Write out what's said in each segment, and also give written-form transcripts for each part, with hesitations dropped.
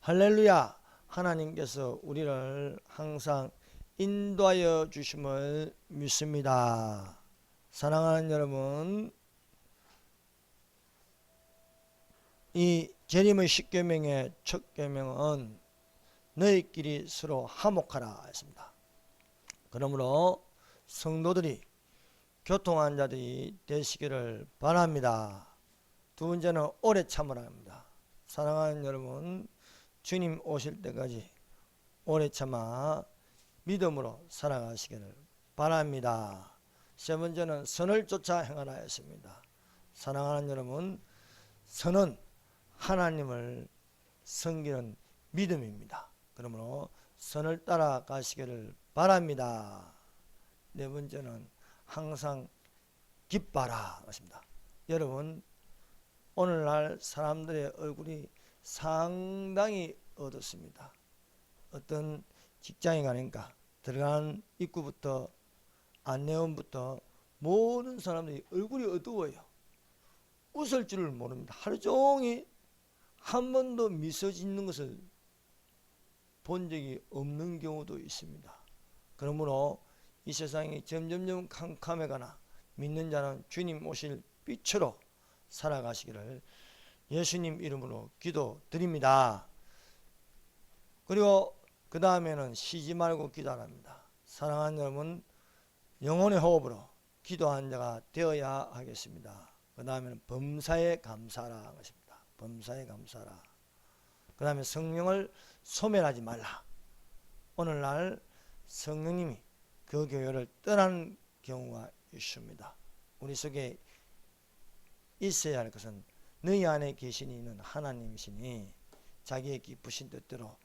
할렐루야. 하나님께서 우리를 항상 인도하여 주심을 믿습니다. 사랑하는 여러분, 이 재림의 10계명의 첫 계명은 너희끼리 서로 화목하라 했습니다. 그러므로 성도들이 교통한 자들이 되시기를 바랍니다. 두 번째는 오래 참으라 합니다. 사랑하는 여러분, 주님 오실 때까지 오래 참아 믿음으로 살아가시기를 바랍니다. 세 번째는 선을 쫓아 행하라 했습니다. 사랑하는 여러분, 선은 하나님을 섬기는 믿음입니다. 그러므로 선을 따라가시기를 바랍니다. 네 번째는 항상 기뻐하라 했습니다. 여러분, 오늘날 사람들의 얼굴이 상당히 어둡습니다. 어떤 직장에 가니까 들어가는 입구부터 안내원부터 모든 사람들이 얼굴이 어두워요. 웃을 줄을 모릅니다. 하루 종일 한 번도 미소 짓는 것을 본 적이 없는 경우도 있습니다. 그러므로 이 세상이 점점점 캄캄해가나 믿는 자는 주님 오실 빛으로 살아가시기를 예수님 이름으로 기도드립니다. 그리고 그 다음에는 쉬지 말고 기도합니다. 사랑하는 여러분, 영혼의 호흡으로 기도한 자가 되어야 하겠습니다. 그 다음에는 범사에 감사하라 것입니다. 범사에 감사하라. 그 다음에 성령을 소멸하지 말라. 오늘날 성령님이 그 교회를 떠나는 경우가 있습니다. 우리 속에 있어야 할 것은 너희 안에 계신 이는 하나님이시니 자기의 기쁘신 뜻대로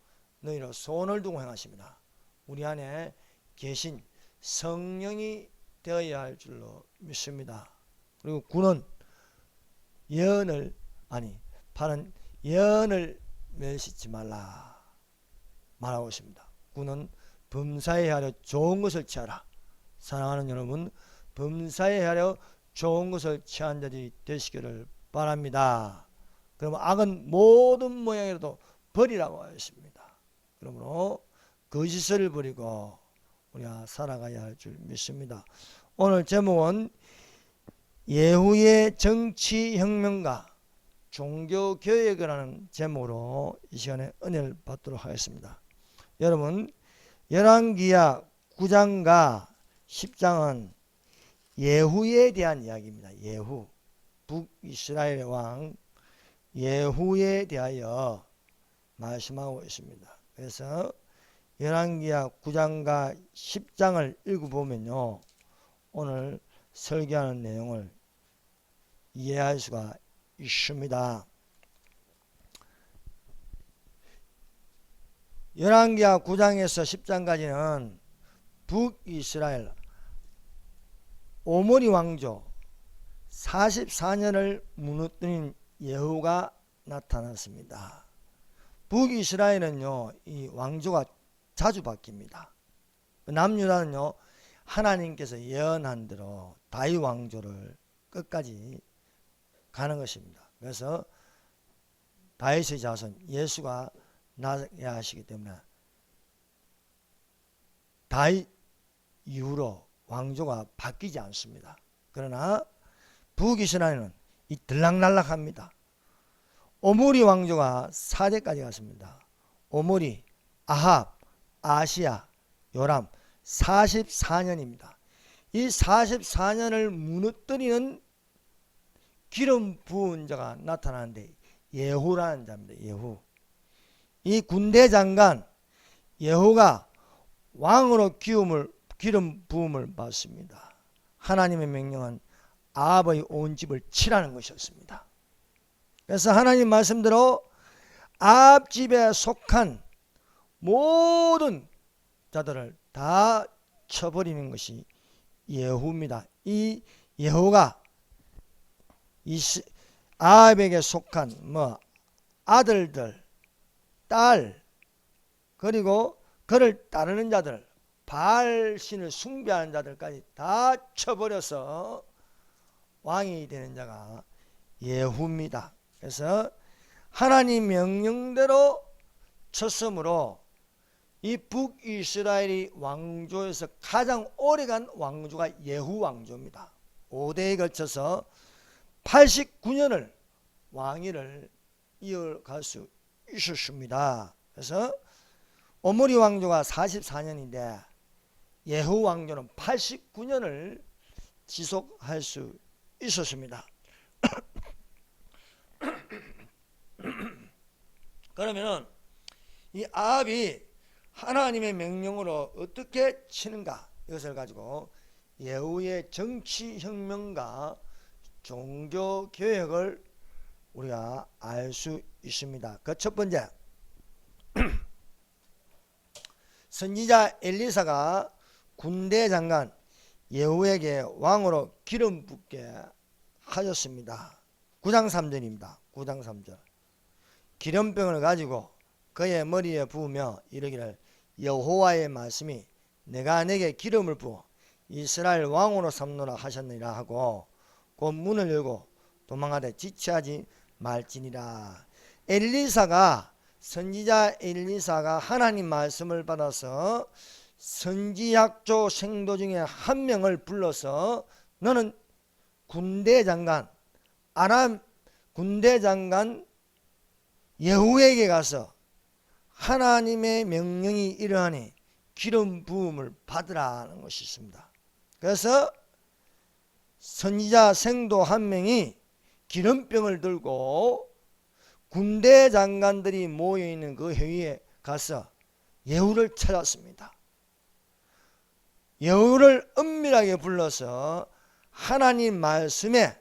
너희로 소원을 두고 행하십니다. 우리 안에 계신 성령이 되어야 할 줄로 믿습니다. 그리고 구는 팔은 연을 멸시지 말라 말하고 있습니다. 구는 범사에 하려 좋은 것을 취하라. 사랑하는 여러분, 범사에 하려 좋은 것을 취한 자들이 되시기를 바랍니다. 그러면 악은 모든 모양이라도 버리라고 하였습니다. 그러므로 거짓을 버리고 우리가 살아가야 할 줄 믿습니다. 오늘 제목은 예후의 정치혁명과 종교개혁이라는 제목으로 이 시간에 은혜를 받도록 하겠습니다. 여러분, 열왕기하 9장과 10장은 예후에 대한 이야기입니다. 예후, 북이스라엘의 왕 예후에 대하여 말씀하고 있습니다. 그래서 열왕기하 9장과 10장을 읽어보면요, 오늘 설교하는 내용을 이해할 수가 있습니다. 열왕기하 9장에서 10장까지는 북이스라엘 오므리 왕조 44년을 무너뜨린 예후가 나타났습니다. 북이스라엘은요, 이 왕조가 자주 바뀝니다. 남유다는요, 하나님께서 예언한 대로 다윗 왕조를 끝까지 가는 것입니다. 그래서 다윗의 자손 예수가 나야 하시기 때문에 다윗 이후로 왕조가 바뀌지 않습니다. 그러나 북이스라엘은 이 들락날락합니다. 오므리 왕조가 4대까지 갔습니다. 오므리, 아합, 아시야, 요람 44년입니다. 이 44년을 무너뜨리는 기름 부은 자가 나타나는데 예후라는 자입니다. 예후. 이 군대 장관 예후가 왕으로 기름 부음을 받습니다. 하나님의 명령은 아합의 온 집을 치라는 것이었습니다. 그래서 하나님 말씀대로 아합 집에 속한 모든 자들을 다 쳐버리는 것이 예후입니다. 이 예후가 아합에게 속한 아들들, 딸, 그리고 그를 따르는 자들, 바알신을 숭배하는 자들까지 다 쳐버려서 왕이 되는 자가 예후입니다. 그래서 하나님 명령대로 첫섬으로 이 북이스라엘이 왕조에서 가장 오래간 왕조가 예후 왕조입니다. 5대에 걸쳐서 89년을 왕위를 이어갈 수 있었습니다. 그래서 오므리 왕조가 44년인데 예후 왕조는 89년을 지속할 수 있었습니다. 그러면은 이 아합이 하나님의 명령으로 어떻게 치는가, 이것을 가지고 예후의 정치혁명과 종교개혁을 우리가 알 수 있습니다. 그 첫 번째, 선지자 엘리사가 군대 장관 예후에게 왕으로 기름 붓게 하였습니다. 9장 3절입니다. 9장 3절. 기름병을 가지고 그의 머리에 부으며 이르기를 여호와의 말씀이 내가 내게 기름을 부어 이스라엘 왕으로 삼노라 하셨느니라 하고 곧 문을 열고 도망하되 지체하지 말지니라. 선지자 엘리사가 하나님 말씀을 받아서 선지약조 생도 중에 한 명을 불러서 너는 군대 장관 아람 군대 장관 예후에게 가서 하나님의 명령이 이러하니 기름 부음을 받으라는 것이 있습니다. 그래서 선지자 생도 한 명이 기름병을 들고 군대 장관들이 모여있는 그 회의에 가서 예후를 찾았습니다. 예후를 은밀하게 불러서 하나님 말씀에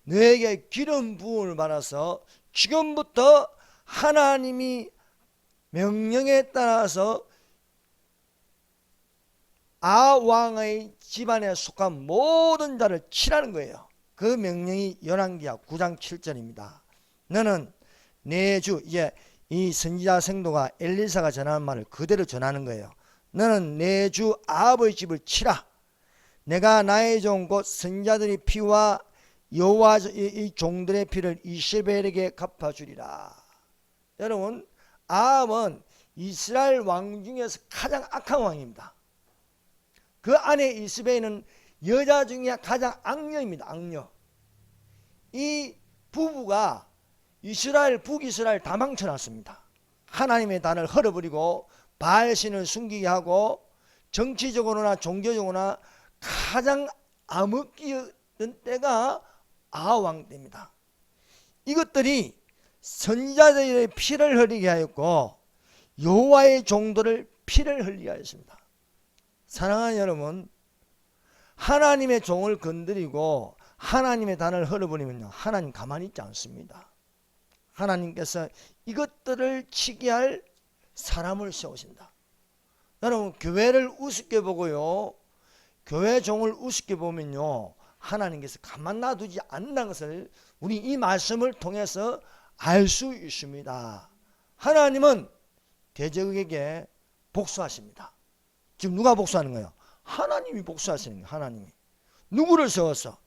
너에게 기름 부음을 받아서 지금부터 하나님이 명령에 따라서 아왕의 집안에 속한 모든 자를 치라는 거예요. 그 명령이 열왕기하 9장 7절입니다. 너는 내 주, 이제 이 선지자 생도가 엘리사가 전하는 말을 그대로 전하는 거예요. 너는 내 주 아버지 집을 치라. 내가 나의 종 곧 선지자들의 피와 여호와 이 종들의 피를 이세벨에게 갚아주리라. 여러분, 아합은 이스라엘 왕 중에서 가장 악한 왕입니다. 그 안에 이세벨은 여자 중에 가장 악녀입니다. 악녀. 이 부부가 북이스라엘 다 망쳐놨습니다. 하나님의 단을 헐어버리고 바알신을 숨기게 하고 정치적으로나 종교적으로나 가장 암흑기였던 때가 아왕 때입니다. 이것들이 선지자들의 피를 흘리게 하였고 여호와의 종들을 피를 흘리게 하였습니다. 사랑하는 여러분, 하나님의 종을 건드리고 하나님의 단을 흘려버리면요, 하나님 가만히 있지 않습니다. 하나님께서 이것들을 치게 할 사람을 세우신다. 여러분, 교회를 우습게 보고요, 교회 종을 우습게 보면요, 하나님께서 가만 놔두지 않는다는 것을 우리 이 말씀을 통해서 알 수 있습니다. 하나님은 대적에게 복수하십니다. 지금 누가 복수하는 거예요? 하나님이 복수하시는 거예요. 하나님이. 누구를 세웠어?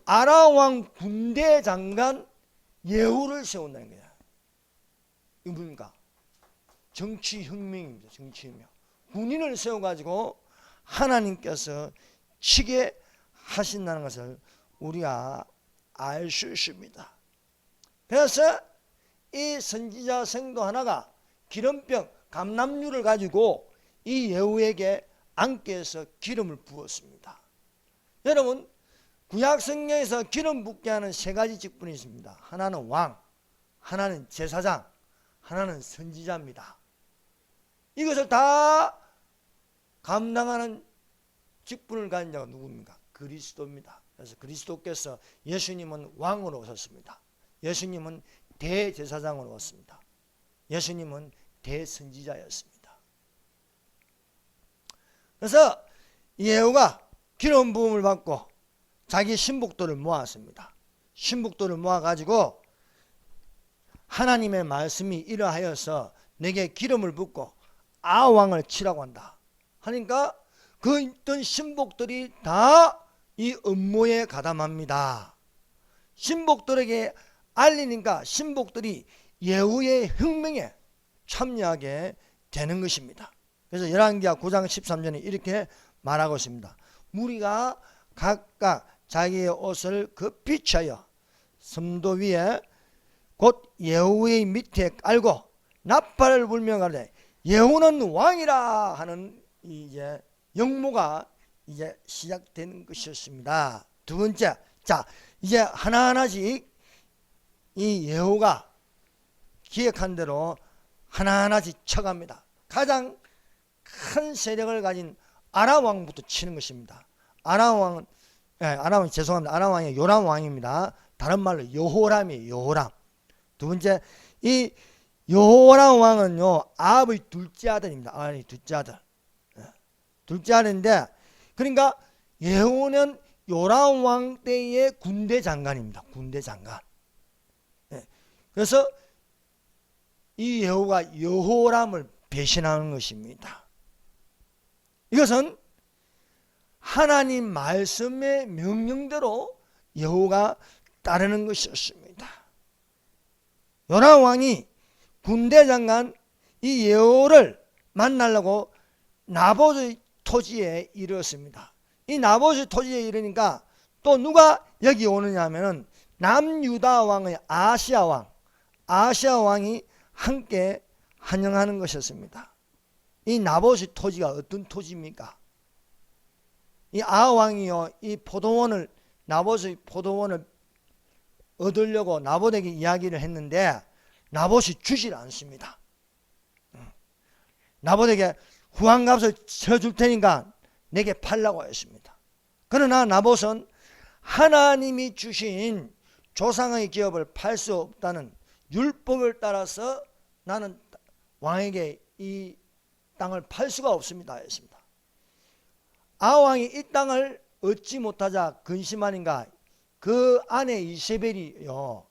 아람 왕 군대 장관 예후를 세운다는 거예요. 이거 뭡니까? 정치혁명입니다. 정치혁명. 군인을 세워가지고 하나님께서 치게 하신다는 것을 우리가 알 수 있습니다. 그래서 이 선지자 생도 하나가 기름병 감람류를 가지고 이 예후에게 앉게 해서 기름을 부었습니다. 여러분, 구약성경에서 기름 붓게 하는 세 가지 직분이 있습니다. 하나는 왕, 하나는 제사장, 하나는 선지자입니다. 이것을 다 감당하는 직분을 가진 자가 누구입니까? 그리스도입니다. 그래서 그리스도께서 예수님은 왕으로 오셨습니다. 예수님은 대제사장으로 왔습니다. 예수님은 대선지자였습니다. 그래서 예후가 기름 부음을 받고 자기 신복들을 모았습니다. 신복들을 모아가지고 하나님의 말씀이 이러하여서 내게 기름을 붓고 아왕을 치라고 한다 하니까 그 있던 신복들이 다 이 음모에 가담합니다. 신복들에게 알리니까 신복들이 예후의 혁명에 참여하게 되는 것입니다. 그래서 열왕기하 9장 13절에 이렇게 말하고 있습니다. 무리가 각각 자기의 옷을 급히 쳐여 섬도 위에 곧 예후의 밑에 깔고 나팔을 불며 가로되 예후는 왕이라 하는 이제 영모가 이제 시작되는 것이었습니다. 두 번째, 자 이제 하나하나씩 이 예후가 기획한 대로 하나하나씩 쳐갑니다. 가장 큰 세력을 가진 아람 왕부터 치는 것입니다. 아람 왕은 죄송합니다. 아람 왕이 요람 왕입니다. 다른 말로 여호람이에요. 여호람. 두 번째, 이 여호람 왕은요 아합의 둘째 아들입니다. 아합의 둘째 아들. 둘째 아들인데, 그러니까 예후는 요람 왕 때의 군대 장관입니다. 군대 장관. 그래서 이 예후가 여호람을 배신하는 것입니다. 이것은 하나님 말씀의 명령대로 예후가 따르는 것이었습니다. 요람 왕이 군대 장관 이 예후를 만나려고 나봇의 토지에 이르렀습니다. 이 나봇의 토지에 이르니까 또 누가 여기 오느냐 하면은 남유다 왕의 아시아 왕이 함께 환영하는 것이었습니다. 이 나봇의 토지가 어떤 토지입니까? 이 아왕이요 이 포도원을 나봇의 포도원을 얻으려고 나봇에게 이야기를 했는데 나봇이 주질 않습니다. 나봇에게 후한값을 쳐줄 테니까 내게 팔라고 했습니다. 그러나 나봇은 하나님이 주신 조상의 기업을 팔 수 없다는 율법을 따라서 나는 왕에게 이 땅을 팔 수가 없습니다 했습니다. 아왕이 이 땅을 얻지 못하자 근심하는가? 그 아내 이세벨이요.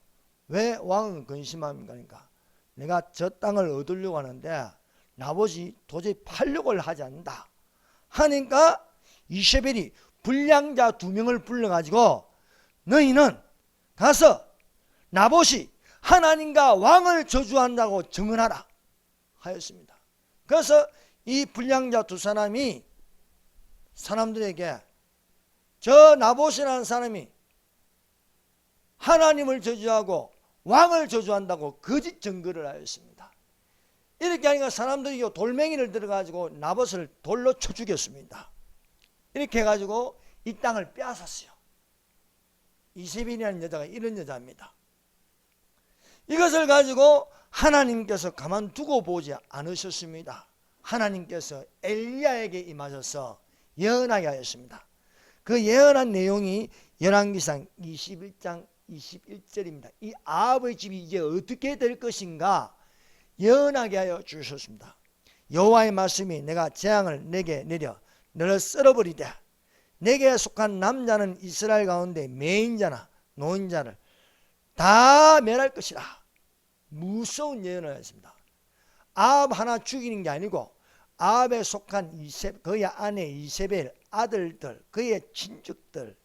왜 왕은 근심합니까? 그러니까 내가 저 땅을 얻으려고 하는데 나봇이 도저히 팔려고 하지 않는다 하니까 이세벨이 불량자 2명을 불러가지고 너희는 가서 나봇이 하나님과 왕을 저주한다고 증언하라 하였습니다. 그래서 이 불량자 2사람이 사람들에게 저 나봇이라는 사람이 하나님을 저주하고 왕을 저주한다고 거짓 증거를 하였습니다. 이렇게 하니까 사람들이 돌멩이를 들어가지고 나봇을 돌로 쳐 죽였습니다. 이렇게 해가지고 이 땅을 빼앗았어요. 이세벨이라는 여자가 이런 여자입니다. 이것을 가지고 하나님께서 가만두고 보지 않으셨습니다. 하나님께서 엘리야에게 임하셔서 예언하게 하였습니다. 그 예언한 내용이 열왕기상 21장 21절입니다. 이 아합의 집이 이제 어떻게 될 것인가 예언하게 하여 주셨습니다. 여호와의 말씀이 내가 재앙을 내게 내려 너를 썰어버리되 내게 속한 남자는 이스라엘 가운데 매인자나 노인자를 다 멸할 것이라. 무서운 예언을 했습니다. 아합 하나 죽이는 게 아니고 아합에 속한 그의 아내 이세벨 아들들 그의 친족들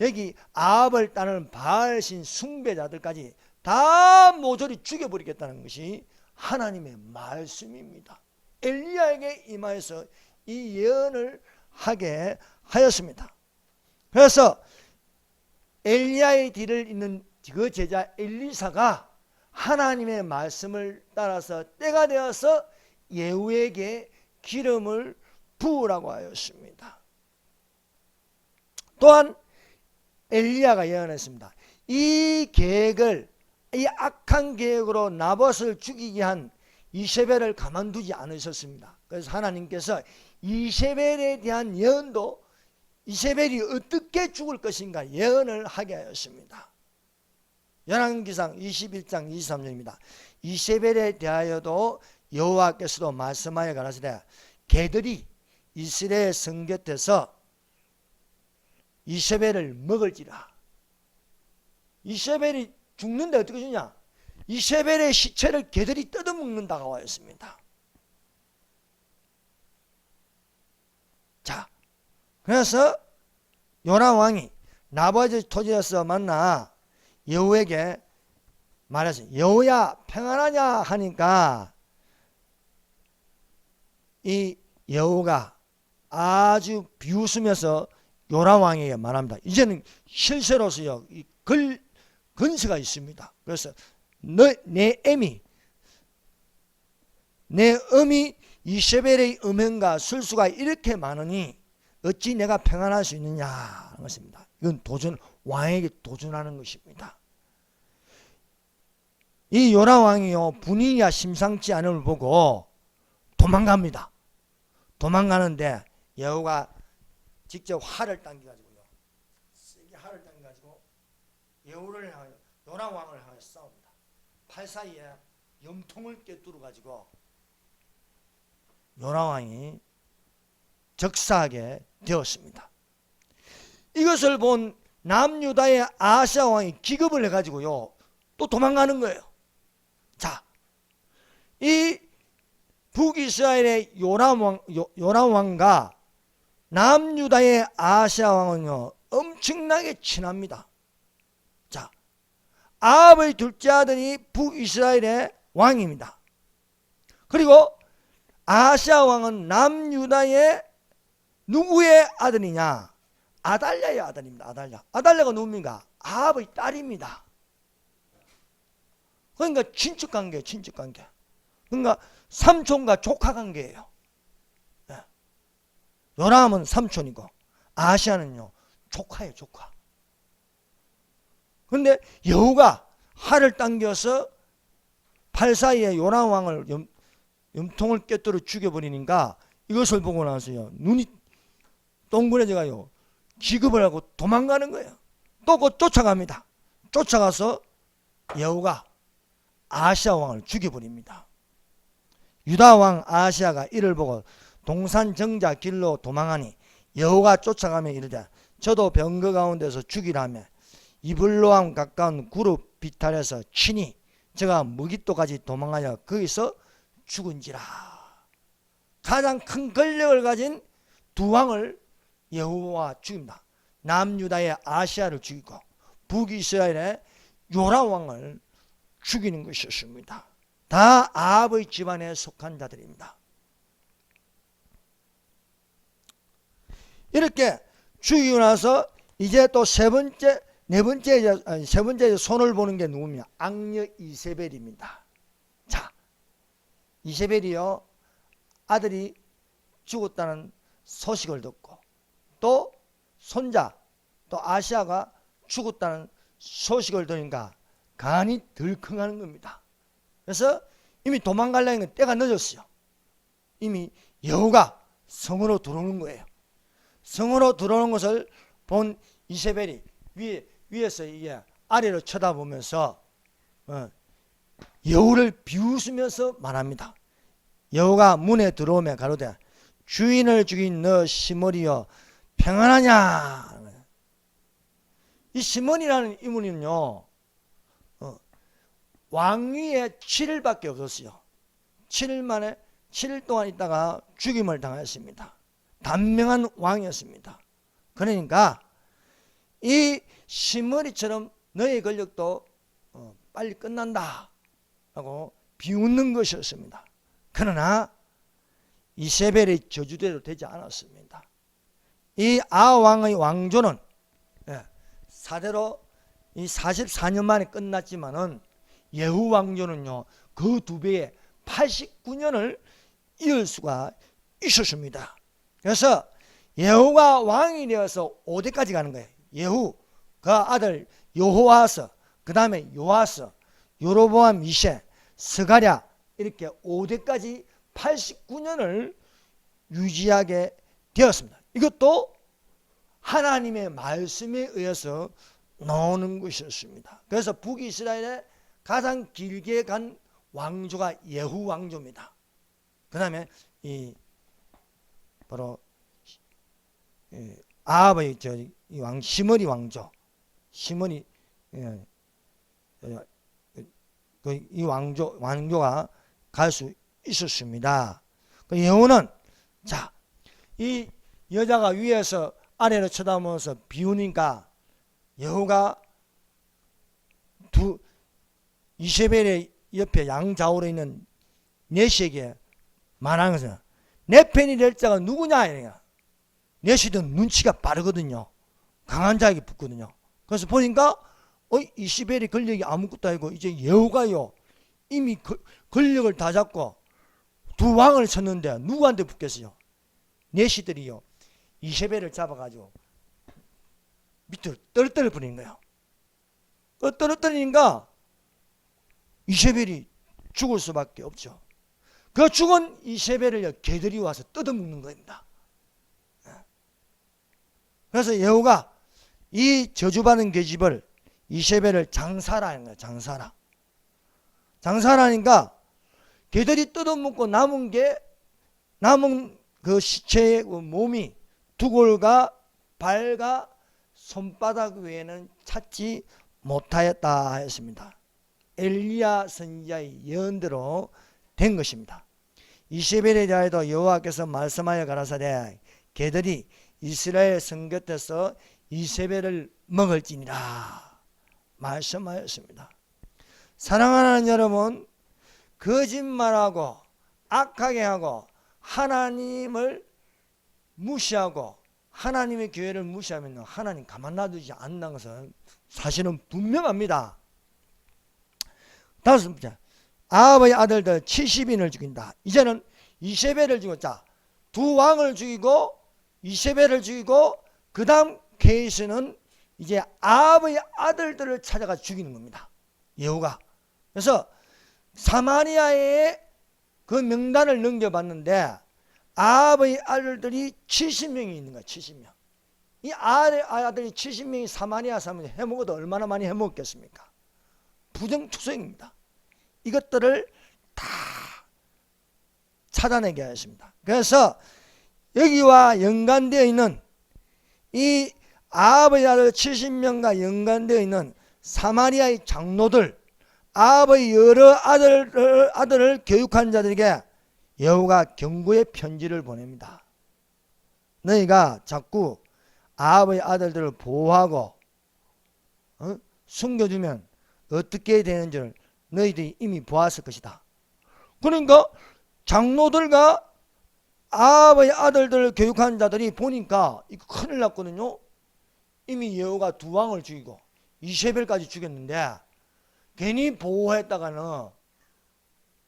여기 아합을 따르는 바알신 숭배자들까지 다 모조리 죽여버리겠다는 것이 하나님의 말씀입니다. 엘리야에게 임하여서 이 예언을 하게 하였습니다. 그래서 엘리야의 뒤를 잇는 그 제자 엘리사가 하나님의 말씀을 따라서 때가 되어서 예후에게 기름을 부으라고 하였습니다. 또한 엘리야가 예언했습니다. 이 계획을 이 악한 계획으로 나봇을 죽이게 한 이세벨을 가만두지 않으셨습니다. 그래서 하나님께서 이세벨에 대한 예언도 이세벨이 어떻게 죽을 것인가 예언을 하게 하였습니다. 열왕기상 21장 23절입니다. 이세벨에 대하여도 여호와께서도 말씀하여 가라사대 개들이 이스라엘 성 곁에서 이세벨을 먹을지라. 이세벨이 죽는데 어떻게 주냐? 이세벨의 시체를 개들이 뜯어먹는다고 하였습니다. 자, 그래서 요람 왕이 나봇의 토지에서 만나 여호에게 말했어요. 여호야 평안하냐 하니까 이 여호가 아주 비웃으면서 요람 왕에게 말합니다. 이제는 실세로서요 건세가 있습니다. 그래서 내 어미 이세벨의 음행과 술수가 이렇게 많으니 어찌 내가 평안할 수 있느냐 하는 것입니다. 이건 왕에게 도전하는 것입니다. 이 요람 왕이요 분위기가 심상치 않음을 보고 도망갑니다. 도망가는데 여호가 직접 활을 당겨가지고요, 세게 활을 당겨가지고 여호를 향하여 요람 왕을 향하여 싸웁니다. 팔 사이에 염통을 꿰뚫어 가지고 요람 왕이 적사하게 되었습니다. 이것을 본 남유다의 아하시야 왕이 기겁을 해가지고요 또 도망가는 거예요. 자, 이 북이스라엘의 요람 왕과 남유다의 아하시야 왕은요 엄청나게 친합니다. 자, 아합의 둘째 아들이 북이스라엘의 왕입니다. 그리고 아하시야 왕은 남유다의 누구의 아들이냐? 아달랴의 아들입니다. 아달랴가 누굽니까? 아합의 딸입니다. 그러니까 친척관계예요. 친척관계. 그러니까 삼촌과 조카 관계예요. 요람은 삼촌이고 아하시야는요 조카예요. 조카. 그런데 여호가 활을 당겨서 팔 사이에 요람 왕을 염통을 꿰뚫어 죽여버리니까 이것을 보고 나서요 눈이 동그래져가요 기겁을 하고 도망가는 거예요. 또 곧 쫓아갑니다. 쫓아가서 여호가 아하시야 왕을 죽여버립니다. 유다 왕 아하시야가 이를 보고 동산 정자 길로 도망하니 여호가 쫓아가며 이르되 저도 병거 가운데서 죽이라며 이블로암 가까운 구룹 비탈에서 친히 저가 무깃도까지 도망하여 거기서 죽은지라. 가장 큰 권력을 가진 두 왕을 여호와 죽입니다. 남유다의 아하시야를 죽이고 북이스라엘의 요람 왕을 죽이는 것이었습니다. 다 아합의 집안에 속한 자들입니다. 이렇게 죽이고 나서 이제 또 세 번째 손을 보는 게 누구냐? 악녀 이세벨입니다. 자, 이세벨이요 아들이 죽었다는 소식을 듣고 또 손자 또 아시아가 죽었다는 소식을 들으니까 간이 덜컹하는 겁니다. 그래서 이미 도망가려는 때가 늦었어요. 이미 여호가 성으로 들어오는 거예요. 성으로 들어오는 것을 본 이세벨이 위에서 이게 아래로 쳐다보면서 여호를 비웃으면서 말합니다. 여호가 문에 들어오며 가로되 주인을 죽인 너 시므리여 평안하냐. 이 시므리라는 인물은요 왕위에 7일밖에 없었어요. 7일 동안 있다가 죽임을 당했습니다. 단명한 왕이었습니다. 그러니까 이 시므리처럼 너의 권력도 빨리 끝난다 라고 비웃는 것이었습니다. 그러나 이세벨의 저주대로 되지 않았습니다. 이 아왕의 왕조는 사대로 이 44년 만에 끝났지만은 예후 왕조는요 그 두 배의 89년을 이을 수가 있었습니다. 그래서 예후가 왕이 되어서 5대까지 가는 거예요. 예후 그 아들 여호아스, 그 다음에 요아스, 여로보암 2세, 스가랴 이렇게 5대까지 89년을 유지하게 되었습니다. 이것도 하나님의 말씀에 의해서 나오는 것이었습니다. 그래서 북이스라엘의 가장 길게 간 왕조가 예후 왕조입니다. 그 다음에 바로 아합의 시므리 왕조, 이 왕조가 갈 수 있었습니다. 예후는 자, 이 여자가 위에서 아래로 쳐다보면서 비우니까 예후가 이세벨의 옆에 양좌우로 있는 넷에게 말하는 것은 내 편이 될 자가 누구냐 이래요. 내시든 눈치가 빠르거든요. 강한 자에게 붙거든요. 그래서 보니까 이시벨이 권력이 아무것도 아니고 이제 여호가요 이미 권력을 다 잡고 두 왕을 쳤는데 누구한테 붙겠어요? 내시들이요 이세벨을 잡아가지고 밑으로 떨어뜨려 버리는 거예요. 떨어뜨리니까 이세벨이 죽을 수밖에 없죠. 그 죽은 이세벨을 개들이 와서 뜯어먹는 겁니다. 그래서 여호가 이 저주받은 계집을 이세벨을 장사라는 거예요. 장사라니까 개들이 뜯어먹고 남은 그 시체의 몸이 두골과 발과 손바닥 외에는 찾지 못하였다 했습니다. 엘리야 선지자의 예언대로 된 것입니다. 이세벨에 대하여도 여호와께서 말씀하여 가라사대 개들이 이스라엘 성 곁에서 이세벨을 먹을지니라 말씀하였습니다. 사랑하는 여러분, 거짓말하고 악하게 하고 하나님을 무시하고 하나님의 교회를 무시하면 하나님 가만 놔두지 않는 것은 사실은 분명합니다. 다섯 번째, 아합의 아들들 70인을 죽인다. 이제는 이세벨을 죽였자. 두 왕을 죽이고 이세벨을 죽이고 그 다음 케이스는 이제 아합의 아들들을 찾아가 죽이는 겁니다. 여호가. 그래서 사마리아에 그 명단을 넘겨봤는데 아합의 아들들이 70명이 있는 거야. 70명. 이 아들이 70명이 사마리아 사람을 해먹어도 얼마나 많이 해먹었겠습니까? 부정투성입니다. 이것들을 다 찾아내게 하였습니다. 그래서 여기와 연관되어 있는 이 아합의 아들 70명과 연관되어 있는 사마리아의 장로들, 아합의 여러 아들을 교육한 자들에게 여호가 경고의 편지를 보냅니다. 너희가 자꾸 아합의 아들들을 보호하고 숨겨주면 어떻게 되는지를 너희들이 이미 보았을 것이다. 그러니까 장로들과 아합의 아들들을 교육한 자들이 보니까 이거 큰일 났거든요. 이미 여호가 두 왕을 죽이고 이세벨까지 죽였는데 괜히 보호했다가는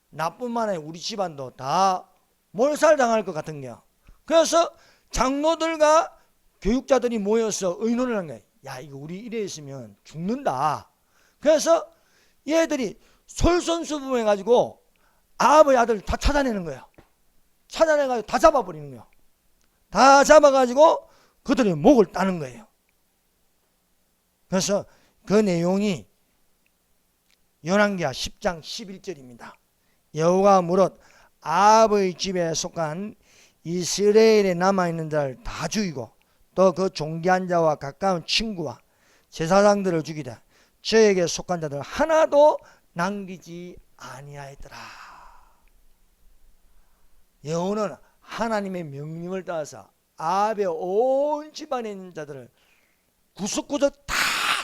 나뿐만 아니라 우리 집안도 다 몰살당할 것 같은 거야. 그래서 장로들과 교육자들이 모여서 의논을 한 거야. 야, 이거 우리 이래 있으면 죽는다. 그래서 얘들이 솔선수범해가지고 아합의 아들 다 찾아내는 거야. 찾아내가지고 다 잡아버리는 거야. 다 잡아가지고 그들의 목을 따는 거예요. 그래서 그 내용이 열왕기하 10장 11절입니다. 여호가 무릇 아합의 집에 속한 이스라엘에 남아있는 자를 다 죽이고 또 그 존귀한 자와 가까운 친구와 제사장들을 죽이되 저에게 속한 자들 하나도 남기지 아니하였더라. 여호는 하나님의 명령을 따라서 아합의 온 집안에 있는 자들을 구석구석 다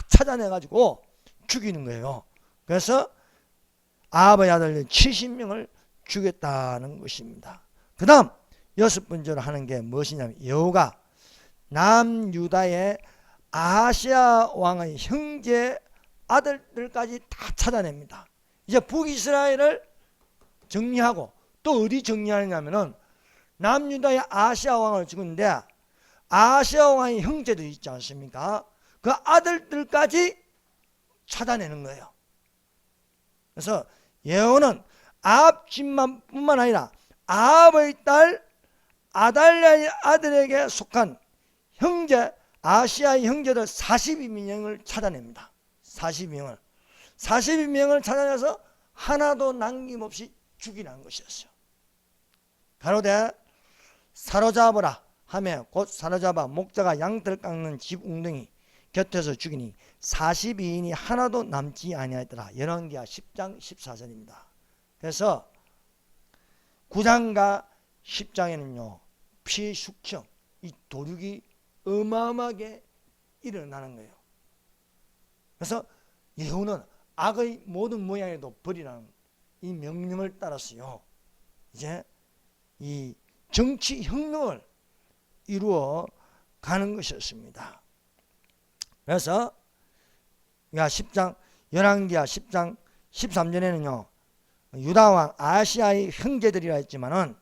찾아내가지고 죽이는 거예요. 그래서 아합의 아들 70명을 죽였다는 것입니다. 그 다음 여섯 번째로 하는 게 무엇이냐면 여호가 남유다의 아하시아 왕의 형제 아들들까지 다 찾아냅니다. 이제 북이스라엘을 정리하고 또 어디 정리하느냐면은 남유다의 아하시아 왕을 죽였는데 아하시아 왕의 형제도 있지 않습니까? 그 아들들까지 찾아내는 거예요. 그래서 여호는 아합 집만뿐만 아니라 아합의 딸 아달랴의 아들에게 속한 형제 아시아의 형제들 42명을 찾아냅니다. 42명을 찾아내서 하나도 남김없이 죽이라는 것이었어요. 가로되 사로잡으라 하며 곧 사로잡아 목자가 양털 깎는 집 웅덩이 곁에서 죽이니 42인이 하나도 남지 아니하였더라. 열왕기하 10장 14절입니다. 그래서 9장과 10장에는요 피해 숙청, 이 도륙이 어마어마하게 일어나는 거예요. 그래서 여호는 악의 모든 모양에도 버리라는 이 명령을 따랐어요. 이제 이 정치 혁명을 이루어 가는 것이었습니다. 그래서 10장 열왕기하 10장 13절에는요 유다왕 아시아의 형제들이라 했지만은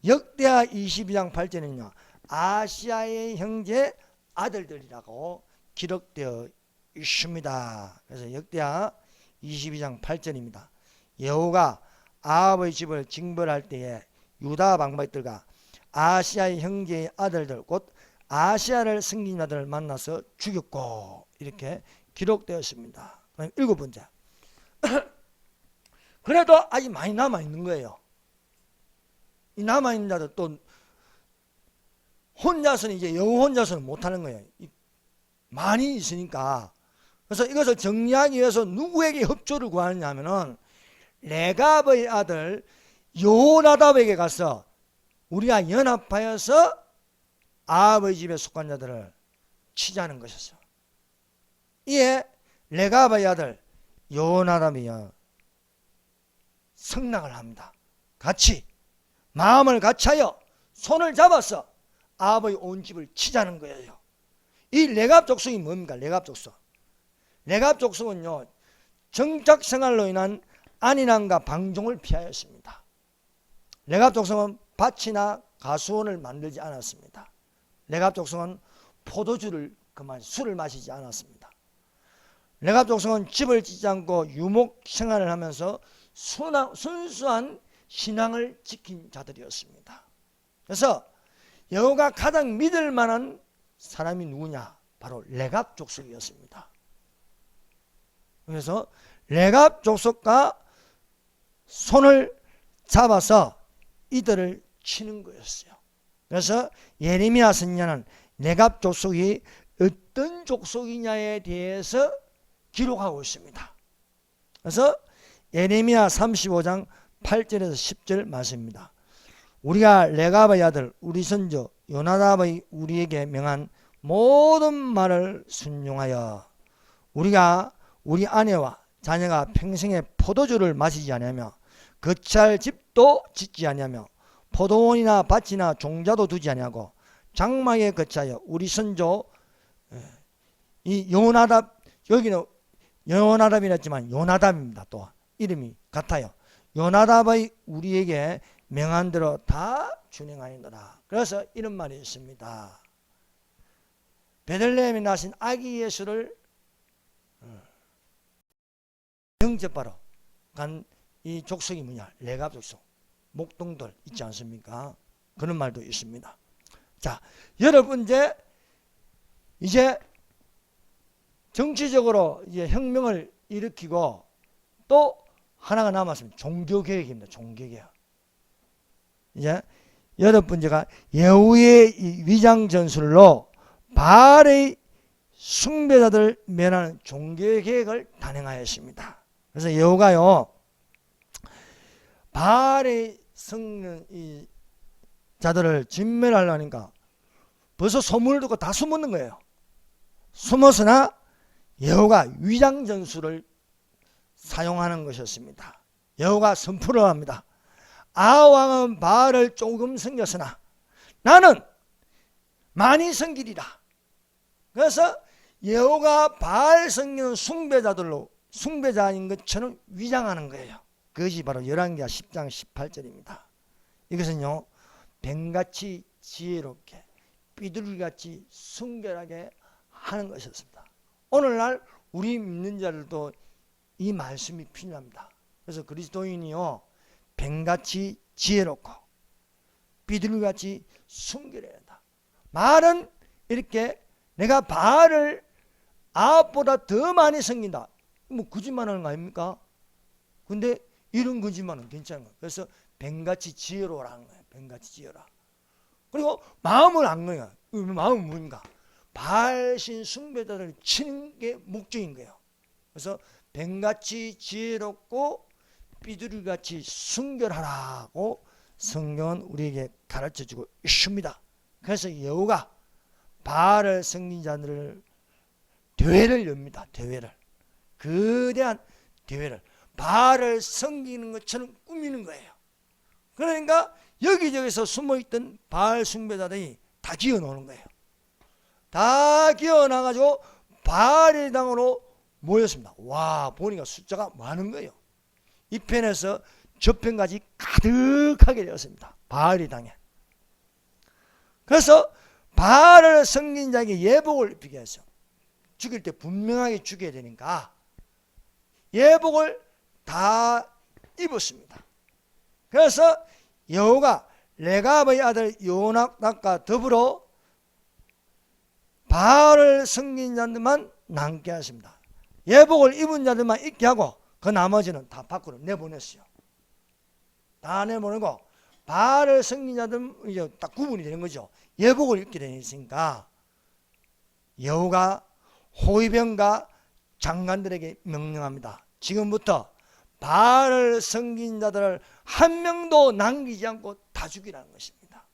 역대하 22장 8절에는요 아시아의 형제 아들들이라고 기록되어 있습니다. 그래서 역대하 22장 8절입니다. 여호가 아합의 집을 징벌할 때에 유다 방백들과 아시아의 형제의 아들들 곧 아시아를 섬긴 자들을 만나서 죽였고 이렇게 기록되었습니다. 그럼 7번째 그래도 아직 많이 남아있는 거예요. 이 남아있는 자들 또 혼자서는 이제 여호 혼자서는 못하는 거예요. 많이 있으니까. 그래서 이것을 정리하기 위해서 누구에게 협조를 구하느냐 하면은 레갑의 아들 요나답에게 가서 우리가 연합하여서 아합의 집에 속한 자들을 치자는 것이었어요. 이에 레갑의 아들 요나답이요 승낙을 합니다. 같이 마음을 같이하여 손을 잡아서 아합의 온 집을 치자는 거예요. 이 레갑 족속이 뭡니까? 레갑 족속. 레갑 족속은요 정착 생활로 인한 안일함과 방종을 피하였습니다. 레갑 족속은 밭이나 가수원을 만들지 않았습니다. 레갑 족속은 포도주를 술을 마시지 않았습니다. 레갑 족속은 집을 짓지 않고 유목 생활을 하면서 순수한 신앙을 지킨 자들이었습니다. 그래서 여호가 가장 믿을 만한 사람이 누구냐? 바로 레갑 족속이었습니다. 그래서 레갑 족속과 손을 잡아서 이들을 치는 거였어요. 그래서 예레미야 선지자는 레갑 족속이 어떤 족속이냐에 대해서 기록하고 있습니다. 그래서 예레미야 35장 8절에서 10절 말씀입니다. 우리가 레갑의 아들 우리 선조 요나답의 우리에게 명한 모든 말을 순종하여 우리가 우리 아내와 자녀가 평생에 포도주를 마시지 아니하며 거처할 집도 짓지 아니하며 포도원이나 밭이나 종자도 두지 아니하고 장막에 거처하여 우리 선조 이 요나답 여기는 요나답이라 했지만 요나답입니다. 또 이름이 같아요. 요나답의 우리에게 명한 대로 다 준행하니라. 그래서 이런 말이 있습니다. 베들레헴에 나신 아기 예수를 영접하러 간 이 족속이 뭐냐? 레갑 족속. 목동들 있지 않습니까? 그런 말도 있습니다. 자, 여러분 이제 정치적으로 이제 혁명을 일으키고 또 하나가 남았습니다. 종교개혁입니다. 종교개혁. 이제 8번째가 예후의 위장 전술로 바알의 숭배자들을 멸하는 종교개혁을 단행하였습니다. 그래서 예후가요 바알의 이 자들을 진멸하려니까 벌써 소문을 듣고 다 숨었는 거예요. 숨었으나 예후가 위장 전술을 사용하는 것이었습니다. 예후가 선포를 합니다. 아왕은 바알을 조금 섬겼으나 나는 많이 섬기리라. 그래서 예후가 바알 섬기는 숭배자인 것처럼 위장하는 거예요. 그것이 바로 열왕기하 10장 18절입니다. 이것은요 뱀같이 지혜롭게 삐두리같이 순결하게 하는 것이었습니다. 오늘날 우리 믿는 자들도 이 말씀이 필요합니다. 그래서 그리스도인이요 뱀같이 지혜롭고 삐두리같이 순결해야 한다. 말은 이렇게 내가 바알을 아합보다 더 많이 섬긴다. 뭐 거짓말하는 거 아닙니까? 근데 이런 거짓말은 괜찮은 거예요. 그래서 뱀같이 지혜로라는 거예요. 뱀같이 지혜라. 그리고 마음을 안 거예요. 마음은 뭔가? 바알신 숭배자를 치는 게 목적인 거예요. 그래서 뱀같이 지혜롭고 삐두리같이 순결하라고 성경은 우리에게 가르쳐주고 있습니다. 그래서 여호가 바알을 섬긴 자들을 대회를 엽니다. 대회를. 거대한 대회를 바알을 섬기는 것처럼 꾸미는 거예요. 그러니까 여기저기서 숨어있던 바알 숭배자들이 다 기어나오는 거예요. 다 기어나가지고 바알의 당으로 모였습니다. 와, 보니까 숫자가 많은 거예요. 이 편에서 저편까지 가득하게 되었습니다. 바알의 당에. 그래서 바알을 섬긴 자에게 예복을 입히게 해서 죽일 때 분명하게 죽여야 되니까 예복을 다 입었습니다. 그래서 여호가 레갑의 아들 요나답과 더불어 바알을 섬긴 자들만 남게 하십니다. 예복을 입은 자들만 있게 하고 그 나머지는 다 밖으로 내보냈어요. 다 내보내고 바알을 섬긴 자들은 이제 딱 구분이 되는 거죠. 예복을 입게 되니까 여호가 호위병과 장관들에게 명령합니다. 지금부터 바알을 섬긴 자들을 한 명도 남기지 않고 다 죽이라는 것입니다.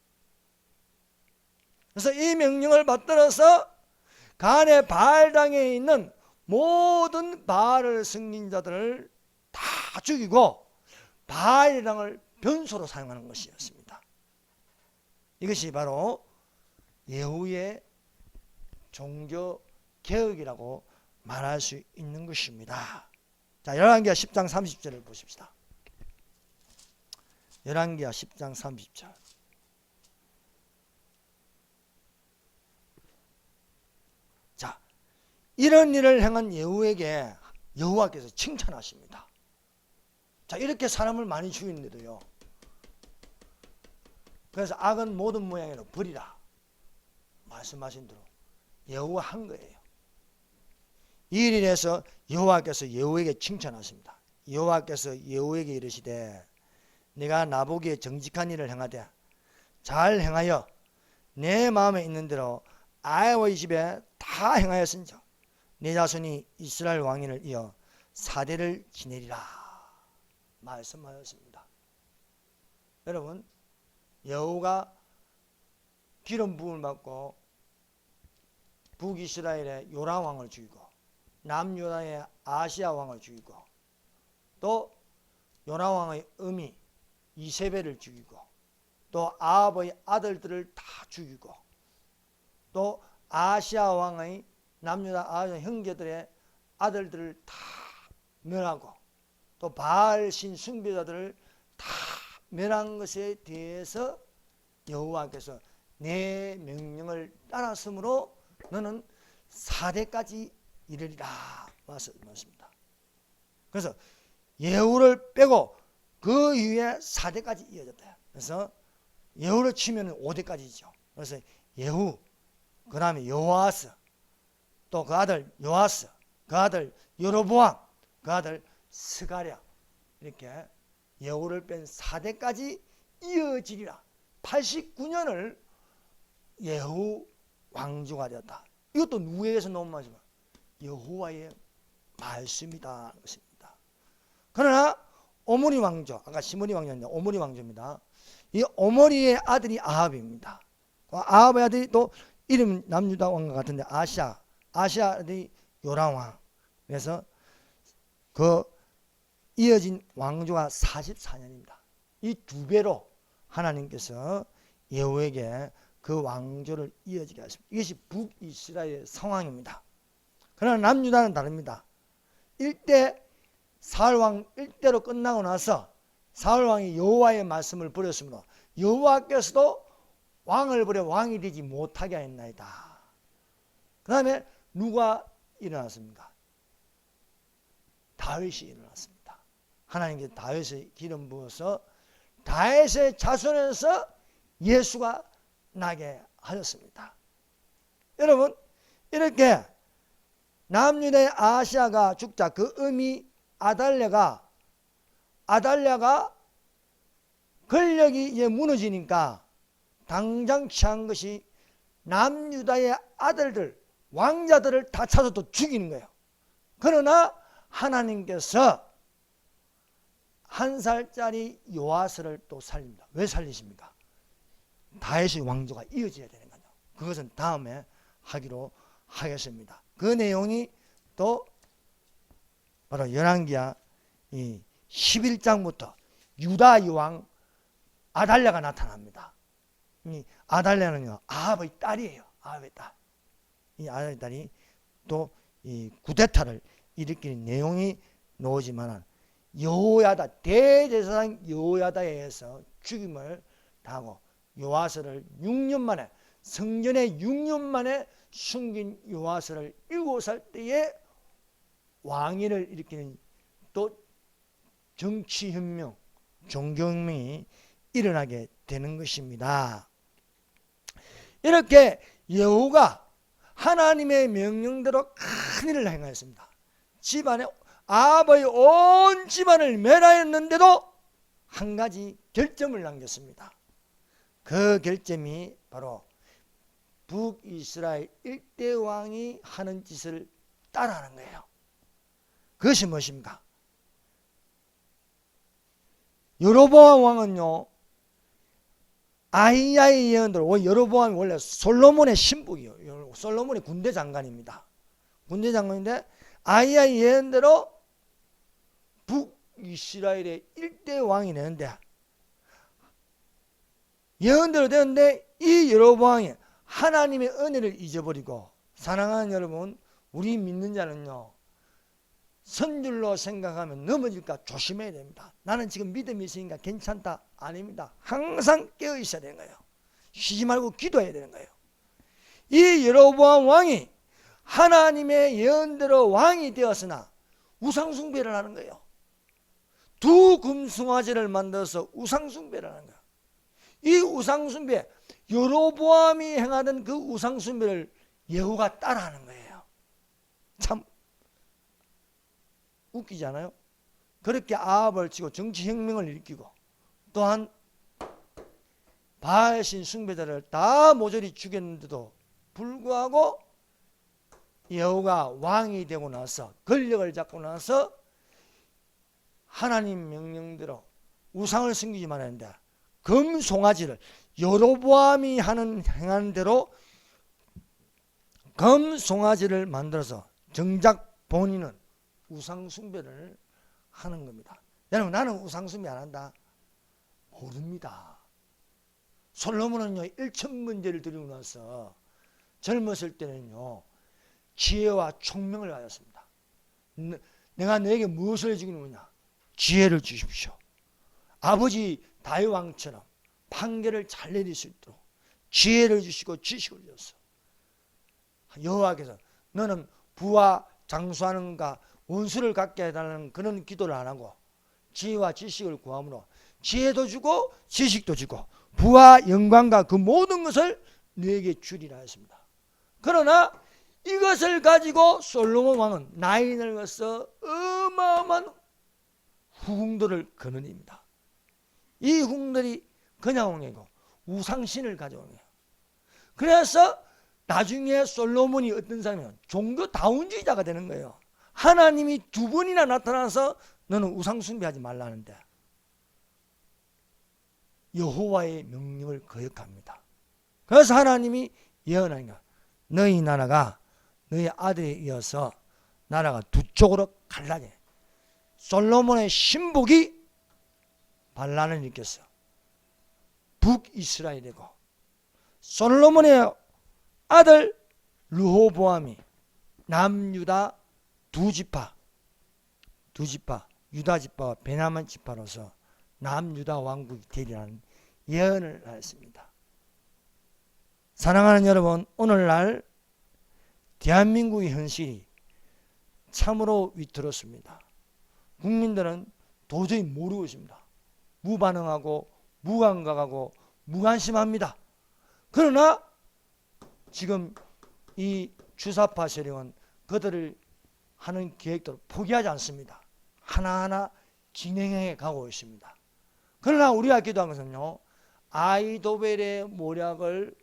그래서 이 명령을 받들어서 간의 바알당에 있는 모든 바알을 섬긴 자들을 다 죽이고 바알의 당을 변소로 사용하는 것이었습니다. 이것이 바로 예후의 종교 개혁이라고 말할 수 있는 것입니다. 자, 열왕기하 10장 30절을 보십시다. 열왕기하 10장 30절. 자, 이런 일을 행한 예후에게 여호와께서 칭찬하십니다. 자, 이렇게 사람을 많이 죽이는데도요, 그래서 악은 모든 모양으로 버리라 말씀하신 대로 여호와 한 거예요. 이 일을 해서 여호와께서 예후에게 칭찬하십니다. 여호와께서 예후에게 이르시되 네가 나보기에 정직한 일을 행하되 잘 행하여 내 마음에 있는 대로 아이의 집에 다 행하였은즉 네 자손이 이스라엘 왕위를 이어 4대를 지내리라 말씀하였습니다. 여러분, 여호가 기름 부음을 받고 북이스라엘의 요람 왕을 죽이고 남유다의 아시아 왕을 죽이고 또 요람 왕의 어미 이세벨을 죽이고 또 아합의 아들들을 다 죽이고 또 아시아 왕의 남유다 아시아 형제들의 아들들을 다 멸하고 또 바알 신 숭배자들을 다 멸한 것에 대해서 여호와께서 내 명령을 따랐으므로 너는 4대까지 이르리라 말씀하십니다. 그래서 예후를 빼고 그 이후에 4대까지 이어졌다. 그래서 예후를 치면 5대까지죠. 그래서 예후, 그 다음에 여호아스, 또 그 아들 요아스, 그 아들 여로보암, 그 아들 스가랴, 이렇게 예후를 뺀 4대까지 이어지리라. 89년을 예후 왕조가 되었다. 이것도 누구에게서 나온 말이지만 여호와의 말씀이다 것입니다. 그러나 오므리 왕조, 아까 시므리 왕조인데 오므리 왕조입니다. 이 오므리의 아들이 아합입니다. 아합의 아들이 또 이름 남유다 왕과 같은데 아시아 아들이 요람 왕. 그래서 그 이어진 왕조가 44년입니다. 이 두 배로 하나님께서 예후에게 그 왕조를 이어지게 하십니다. 이것이 북이스라엘의 상황입니다. 그러나 남유다는 다릅니다. 1대 사울왕 1대로 끝나고 나서 사울왕이 여호와의 말씀을 버렸으므로 여호와께서도 왕을 버려 왕이 되지 못하게 하였나이다. 그 다음에 누가 일어났습니까? 다윗이 일어났습니다. 하나님께서 다윗의 기름 부어서 다윗의 자손에서 예수가 나게 하셨습니다. 여러분, 이렇게 남유다의 아시아가 죽자 그 어미 아달랴가 권력이 이제 무너지니까 당장 취한 것이 남유다의 아들들 왕자들을 다 찾아 또 죽이는 거예요. 그러나 하나님께서 1살짜리 요아스를 또 살립니다. 왜 살리십니까? 다윗의 왕조가 이어져야 되는 거죠. 그것은 다음에 하기로 하겠습니다. 그 내용이 또 바로 열왕기하 11장부터 유다 여왕 아달랴가 나타납니다. 이 아달랴는요, 아합의 딸이에요. 아합의 딸. 이 아합의 딸이 또 이 구데타를 일으키는 내용이 나오지만 여호야다, 대제사장 여호야다에 의해서 죽임을 당하고 요아스를 6년 만에, 성전에 6년 만에 숨긴 요아스를 7살 때에 왕위를 일으키는 또 정치혁명, 종교혁명이 일어나게 되는 것입니다. 이렇게 여호가 하나님의 명령대로 큰 일을 행하였습니다. 집안에 아합의 온 집안을 멸하였는데도 한 가지 결점을 남겼습니다. 그 결점이 바로 북이스라엘 일대 왕이 하는 짓을 따라하는 거예요. 그것이 무엇입니까? 여로보암 왕은요, 아히야의 예언대로, 여로보암이 원래 솔로몬의 신복이에요. 솔로몬의 군대 장관입니다. 군대 장관인데 아히야의 예언대로 북이스라엘의 일대 왕이 되는데, 예언대로 되는데 이 여로보암이 하나님의 은혜를 잊어버리고, 사랑하는 여러분, 우리 믿는 자는요, 선줄로 생각하면 넘어질까 조심해야 됩니다. 나는 지금 믿음이 있으니까 괜찮다, 아닙니다. 항상 깨어 있어야 되는 거예요. 쉬지 말고 기도해야 되는 거예요. 이 여로보암 왕이 하나님의 예언대로 왕이 되었으나 우상숭배를 하는 거예요. 두 금송아지를 만들어서 우상숭배를 하는 거예요. 이 우상숭배, 여로보암이 행하던 그 우상숭배를 여호가 따라하는 거예요. 참 웃기지 않아요? 그렇게 아합을 치고 정치혁명을 일으키고, 또한 바알신 숭배자를 다 모조리 죽였는데도 불구하고 여호가 왕이 되고 나서, 권력을 잡고 나서 하나님 명령대로 우상을 섬기지 말았는데 금송아지를, 여로보암이 행하는 대로 금송아지를 만들어서 정작 본인은 우상숭배를 하는 겁니다. 여러분, 나는 우상숭배 안 한다? 모릅니다. 솔로몬은요, 1000번제를 드리고 나서 젊었을 때는요, 지혜와 총명을 가졌습니다. 내가 너에게 무엇을 주겠느냐? 지혜를 주십시오. 아버지 다윗 왕처럼 판결을 잘 내릴 수 있도록 지혜를 주시고 지식을 주셨어. 여호와께서 너는 부와 장수하는가 원수를 갖게 해달라는 그런 기도를 안 하고 지혜와 지식을 구함으로 지혜도 주고 지식도 주고 부와 영광과 그 모든 것을 너에게 주리라 했습니다. 그러나 이것을 가지고 솔로몬 왕은 나이 늙어서 어마어마한 후궁들을 거느립니다. 이 후궁들이 그냥 옹이고 우상신을 가져오는 거예요. 그래서 나중에 솔로몬이 어떤 사람이면 종교다운주의자가 되는 거예요. 하나님이 두 번이나 나타나서 너는 우상숭배하지 말라는데 여호와의 명령을 거역합니다. 그래서 하나님이 예언하니까 너희 나라가 너희 아들에 이어서 나라가 두 쪽으로 갈라져. 솔로몬의 신복이 반란을 일으켰어. 북이스라엘이고 솔로몬의 아들 르호보암이 남유다 두 지파 유다 지파와 베냐민 지파로서 남유다 왕국이 되리라는 예언을 하였습니다. 사랑하는 여러분, 오늘날 대한민국의 현실이 참으로 위태롭습니다. 국민들은 도저히 모르고 있습니다. 무반응하고 무감각하고 무관심합니다. 그러나 지금 이 주사파 세력은 그들을 하는 계획도 포기하지 않습니다. 하나하나 진행해 가고 있습니다. 그러나 우리가 기도한 것은요, 아이도벨의 모략을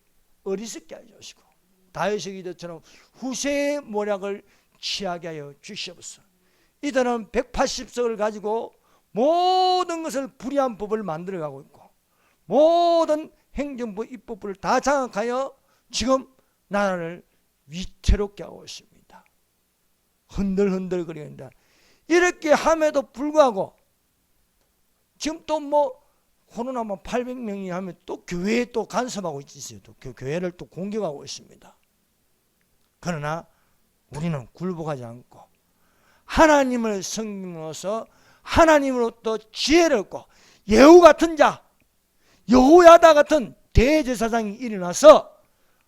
어리석게 하여 주시고 다윗의 기도처럼 후세의 모략을 취하게 하여 주시옵소서. 이들은 180석을 가지고 모든 것을 불의한 법을 만들어가고 있고 모든 행정부 입법부를 다 장악하여 지금 나라를 위태롭게 하고 있습니다. 흔들흔들거리는데 이렇게 함에도 불구하고 지금 또 코로나만 800명이 하면 또 교회에 또 간섭하고 있어요. 또 교회를 또 공격하고 있습니다. 그러나 우리는 굴복하지 않고 하나님을 섬김으로써 하나님으로부터 지혜를 얻고 예후 같은 자, 여호야다 같은 대제사장이 일어나서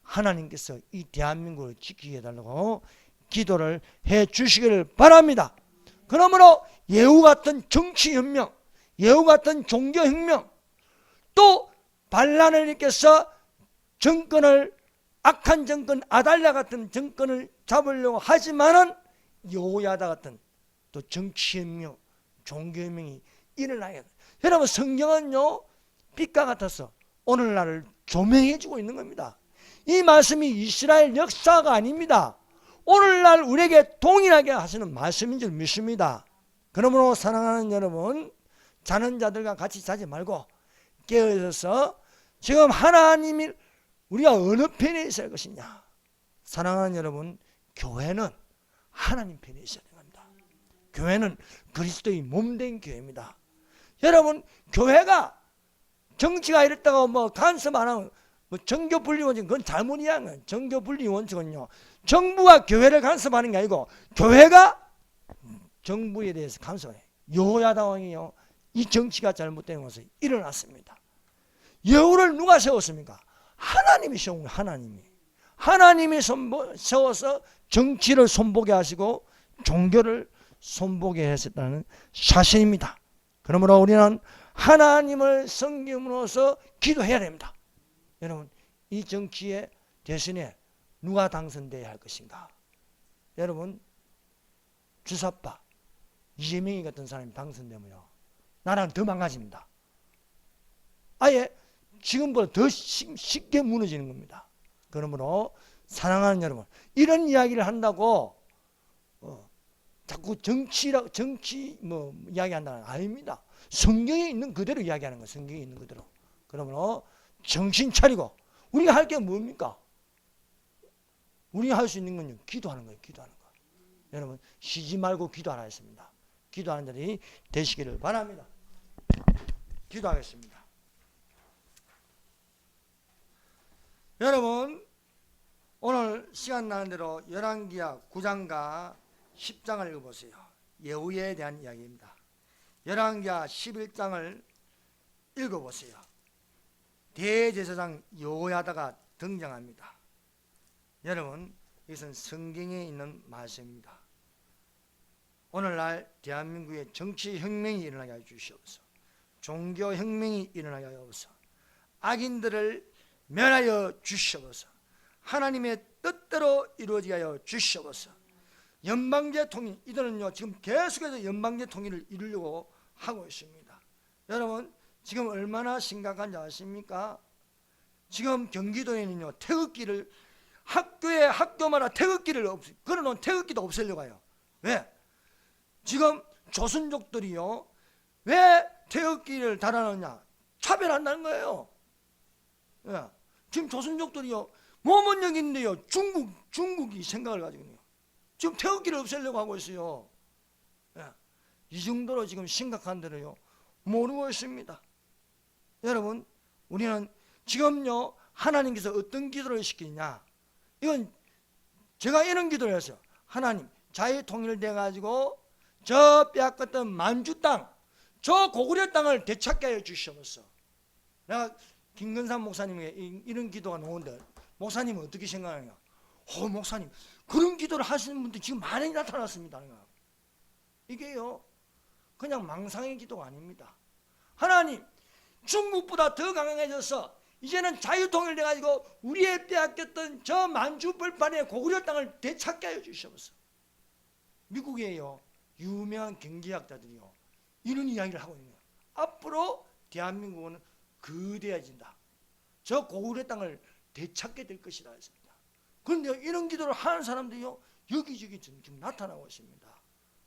하나님께서 이 대한민국을 지키게 해달라고 기도를 해 주시기를 바랍니다. 그러므로 예후 같은 정치혁명, 예후 같은 종교혁명, 또 반란을 일으켜서 정권을, 악한 정권 아달랴 같은 정권을 잡으려고 하지만은 여호야다 같은 또 정치혁명, 종교혁명이 일어나야 돼요. 여러분, 성경은요 빛과 같아서 오늘날을 조명해 주고 있는 겁니다. 이 말씀이 이스라엘 역사가 아닙니다. 오늘날 우리에게 동일하게 하시는 말씀인 줄 믿습니다. 그러므로 사랑하는 여러분, 자는 자들과 같이 자지 말고 깨어서 지금 하나님이 우리가 어느 편에 있어야 할 것이냐. 사랑하는 여러분, 교회는 하나님 편에 있어야 됩니다. 교회는 그리스도의 몸된 교회입니다. 여러분, 교회가 정치가 이랬다가 뭐 간섭 안 하고 뭐 정교 분리 원칙, 그건 잘못 이해한 거예요. 정교 분리 원칙은요, 정부가 교회를 간섭하는 게 아니고 교회가 정부에 대해서 간섭해요. 여호야다 왕이요, 이 정치가 잘못된 것을 일어났습니다. 여호를 누가 세웠습니까? 하나님이 세운 거예요. 하나님이 세워서 정치를 손보게 하시고 종교를 손보게 하셨다는 사실입니다. 그러므로 우리는 하나님을 섬김으로써 기도해야 됩니다. 여러분, 이 정치의 대선에 누가 당선돼야 할 것인가? 여러분, 주사파 이재명이 같은 사람이 당선되면요, 나라는 더 망가집니다. 아예 지금보다 더 쉽게 무너지는 겁니다. 그러므로 사랑하는 여러분, 이런 이야기를 한다고 자꾸 정치 뭐 이야기한다는 아닙니다. 성경에 있는 그대로 이야기하는 거예요. 성경에 있는 그대로. 그러므로 정신 차리고, 우리가 할 게 뭡니까? 우리가 할 수 있는 건요, 기도하는 거예요. 기도하는 거. 여러분, 쉬지 말고 기도하라 했습니다. 기도하는 자들이 되시기를 바랍니다. 기도하겠습니다. 여러분, 오늘 시간 나는 대로 열왕기하 9장과 10장을 읽어보세요. 예후에 대한 이야기입니다. 열왕기하 11장을 읽어보세요. 대제사장 여호야다가 등장합니다. 여러분, 이것은 성경에 있는 말씀입니다. 오늘날 대한민국에 정치혁명이 일어나게 하여 주시옵소서. 종교혁명이 일어나게 하여 주시옵소서. 악인들을 멸하여 주시옵소서. 하나님의 뜻대로 이루어지게 하여 주시옵소서. 연방제 통일, 이들은요 지금 계속해서 연방제 통일을 이루려고 하고 있습니다. 여러분, 지금 얼마나 심각한지 아십니까? 지금 경기도에는요 태극기를, 학교마다 태극기를 걸어놓은 태극기도 없애려고 해요. 왜? 지금 조선족들이요 왜 태극기를 달아놓냐? 차별한다는 거예요. 예. 지금 조선족들이요 모범적인데요 중국이 생각을 가지고 있네요. 지금 태극기를 없애려고 하고 있어요. 예. 이 정도로 지금 심각한 데로요 모르고 있습니다. 여러분, 우리는 지금요 하나님께서 어떤 기도를 시키냐? 이건 제가 이런 기도를 했어요. 하나님, 자유 통일돼 가지고 저 빼앗겼던 만주 땅, 저 고구려 땅을 되찾게 하여 주시옵소서. 내가 김근삼 목사님에게 이런 기도가 나오는데 목사님은 어떻게 생각하냐? 목사님, 그런 기도를 하시는 분들 지금 많이 나타났습니다. 이게요 그냥 망상의 기도가 아닙니다. 하나님, 중국보다 더 강해져서 이제는 자유통일돼 가지고 우리의 빼앗겼던 저 만주 벌판의 고구려 땅을 되찾게 하여 주시옵소서. 미국에요 유명한 경제학자들이요 이런 이야기를 하고 있는 거예요. 앞으로 대한민국은 거대해진다. 저 고구려 땅을 되찾게 될 것이다 했습니다. 그런데 이런 기도를 하는 사람들이요 여기저기 지금 나타나고 있습니다.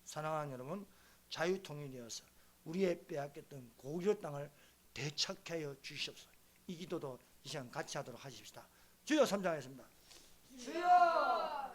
사랑하는 여러분, 자유통일되어서 우리의 빼앗겼던 고구려 땅을 되찾게 하여 주시옵소서. 이 기도도 이 시간 같이 하도록 하십시다. 주여 3장 하겠습니다. 주여